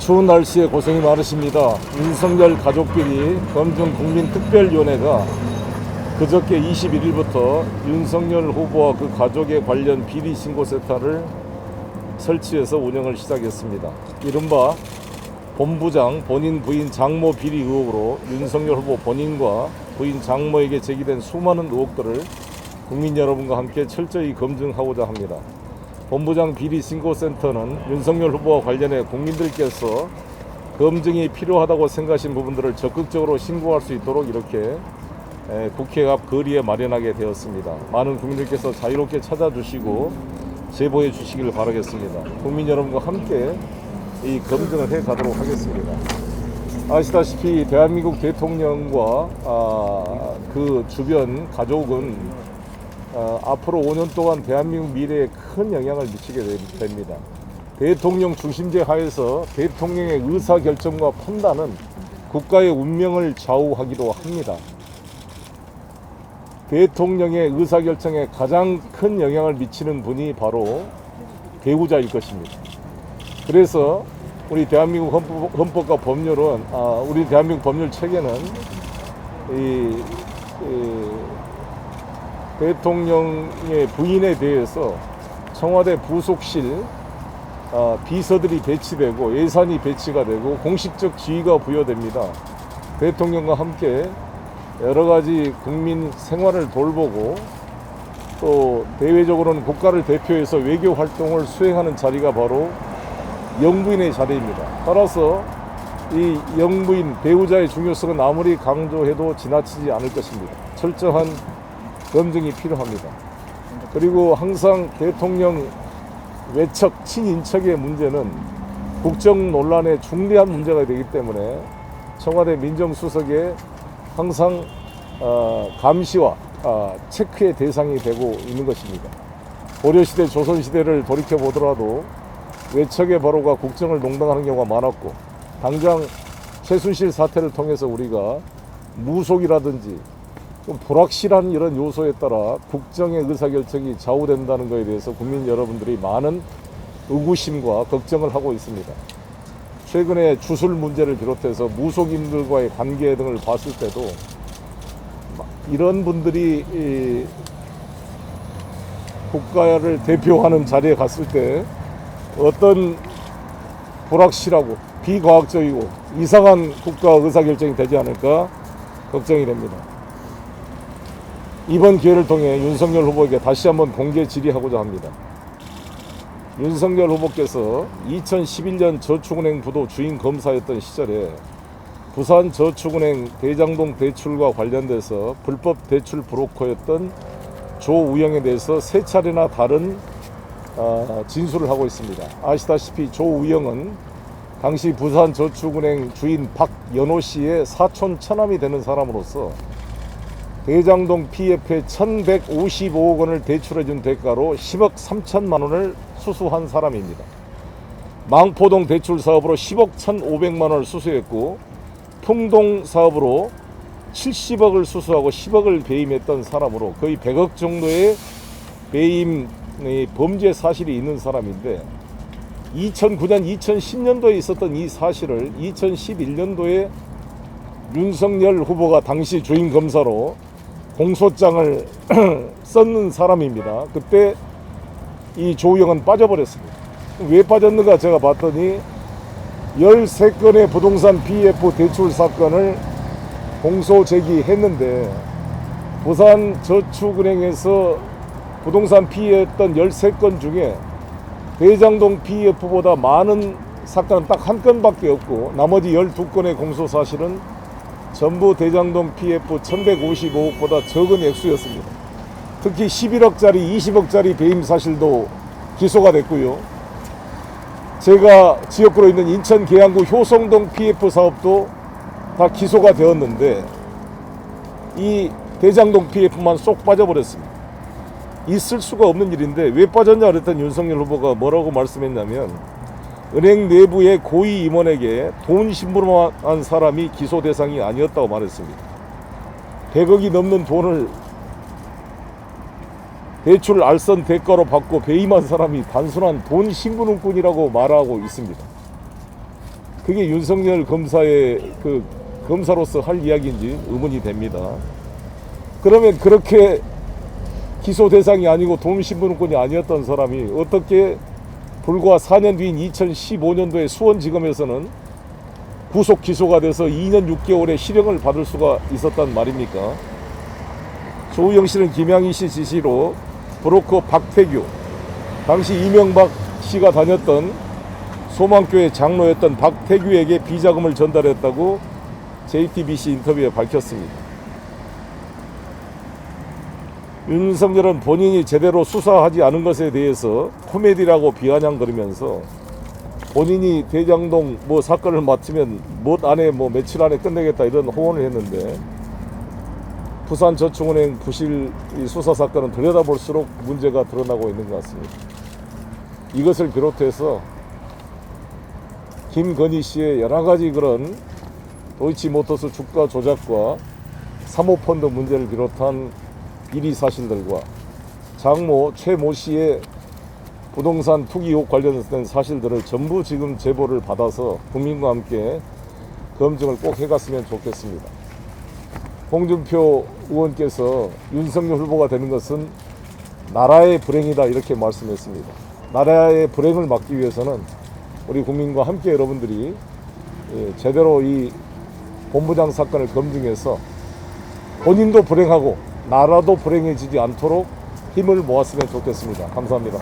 추운 날씨에 고생이 많으십니다. 윤석열 가족비리 검증국민특별위원회가 그저께 21일부터 윤석열 후보와 그 가족에 관련 비리 신고센터를 설치해서 운영을 시작했습니다. 이른바 본부장 본인 부인 장모 비리 의혹으로 윤석열 후보 본인과 부인 장모에게 제기된 수많은 의혹들을 국민 여러분과 함께 철저히 검증하고자 합니다. 본부장 비리 신고센터는 윤석열 후보와 관련해 국민들께서 검증이 필요하다고 생각하신 부분들을 적극적으로 신고할 수 있도록 이렇게 국회 앞 거리에 마련하게 되었습니다. 많은 국민들께서 자유롭게 찾아주시고 제보해 주시길 바라겠습니다. 국민 여러분과 함께 이 검증을 해 가도록 하겠습니다. 아시다시피 대한민국 대통령과 그 주변 가족은 앞으로 5년 동안 대한민국 미래에 큰 영향을 미치게 됩니다. 대통령 중심제 하에서 대통령의 의사결정과 판단은 국가의 운명을 좌우하기도 합니다. 대통령의 의사결정에 가장 큰 영향을 미치는 분이 바로 배우자일 것입니다. 그래서 우리 대한민국 헌법과 법률은 우리 대한민국 법률 체계는 대통령의 부인에 대해서 청와대 부속실 비서들이 배치되고 예산이 배치가 되고 공식적 지위가 부여됩니다. 대통령과 함께 여러 가지 국민 생활을 돌보고 또 대외적으로는 국가를 대표해서 외교 활동을 수행하는 자리가 바로 영부인의 자리입니다. 따라서 이 영부인 배우자의 중요성은 아무리 강조해도 지나치지 않을 것입니다. 철저한 검증이 필요합니다. 그리고 항상 대통령 외척, 친인척의 문제는 국정 논란의 중대한 문제가 되기 때문에 청와대 민정수석에 항상 감시와 체크의 대상이 되고 있는 것입니다. 고려시대, 조선시대를 돌이켜보더라도 외척의 바로가 국정을 농단하는 경우가 많았고 당장 최순실 사태를 통해서 우리가 무속이라든지 좀 불확실한 이런 요소에 따라 국정의 의사결정이 좌우된다는 것에 대해서 국민 여러분들이 많은 의구심과 걱정을 하고 있습니다. 최근에 주술 문제를 비롯해서 무속인들과의 관계 등을 봤을 때도 이런 분들이 국가를 대표하는 자리에 갔을 때 어떤 불확실하고 비과학적이고 이상한 국가 의사결정이 되지 않을까 걱정이 됩니다. 이번 기회를 통해 윤석열 후보에게 다시 한번 공개 질의하고자 합니다. 윤석열 후보께서 2011년 저축은행 부도 주인 검사였던 시절에 부산저축은행 대장동 대출과 관련돼서 불법 대출 브로커였던 조우영에 대해서 세 차례나 다른 진술을 하고 있습니다. 아시다시피 조우영은 당시 부산저축은행 주인 박연호 씨의 사촌 처남이 되는 사람으로서 대장동 PF에 1155억 원을 대출해준 대가로 10억 3천만 원을 수수한 사람입니다. 망포동 대출 사업으로 10억 1,500만 원을 수수했고 풍동 사업으로 70억을 수수하고 10억을 배임했던 사람으로 거의 100억 정도의 배임 범죄 사실이 있는 사람인데 2009년, 2010년도에 있었던 이 사실을 2011년도에 윤석열 후보가 당시 주인 검사로 공소장을 썼는 사람입니다. 그때 이 조우영은 빠져버렸습니다. 왜 빠졌는가 제가 봤더니 13건의 부동산 PF 대출 사건을 공소 제기했는데 부산저축은행에서 부동산 피해했던 13건 중에 대장동 PF보다 많은 사건은 딱 한 건밖에 없고 나머지 12건의 공소 사실은 전부 대장동 PF 1155억보다 적은 액수였습니다. 특히 11억짜리, 20억짜리 배임 사실도 기소가 됐고요. 제가 지역구로 있는 인천 계양구 효성동 PF 사업도 다 기소가 되었는데 이 대장동 PF만 쏙 빠져버렸습니다. 있을 수가 없는 일인데 왜 빠졌냐 그랬더니 윤석열 후보가 뭐라고 말씀했냐면 은행 내부의 고위 임원에게 돈 심부름한 사람이 기소 대상이 아니었다고 말했습니다. 100억이 넘는 돈을 대출 알선 대가로 받고 배임한 사람이 단순한 돈 심부름꾼이라고 말하고 있습니다. 그게 윤석열 검사의 그 검사로서 할 이야기인지 의문이 됩니다. 그러면 그렇게 기소 대상이 아니고 도움신분권이 아니었던 사람이 어떻게 불과 4년 뒤인 2015년도에 수원지검에서는 구속 기소가 돼서 2년 6개월의 실형을 받을 수가 있었단 말입니까? 조우영 씨는 김양희 씨 지시로 브로커 박태규, 당시 이명박 씨가 다녔던 소망교회 장로였던 박태규에게 비자금을 전달했다고 JTBC 인터뷰에 밝혔습니다. 윤석열은 본인이 제대로 수사하지 않은 것에 대해서 코미디라고 비아냥거리면서 본인이 대장동 사건을 맡으면 안에 며칠 안에 끝내겠다 이런 호언을 했는데, 부산저축은행 부실 수사 사건은 들여다볼수록 문제가 드러나고 있는 것 같습니다. 이것을 비롯해서 김건희 씨의 여러 가지 그런 도이치모터스 주가 조작과 사모펀드 문제를 비롯한 비리 사실들과 장모 최모 씨의 부동산 투기 의혹 관련된 사실들을 전부 지금 제보를 받아서 국민과 함께 검증을 꼭 해갔으면 좋겠습니다. 홍준표 의원께서 윤석열 후보가 되는 것은 나라의 불행이다 이렇게 말씀했습니다. 나라의 불행을 막기 위해서는 우리 국민과 함께 여러분들이 제대로 이 본부장 사건을 검증해서 본인도 불행하고 나라도 불행해지지 않도록 힘을 모았으면 좋겠습니다. 감사합니다.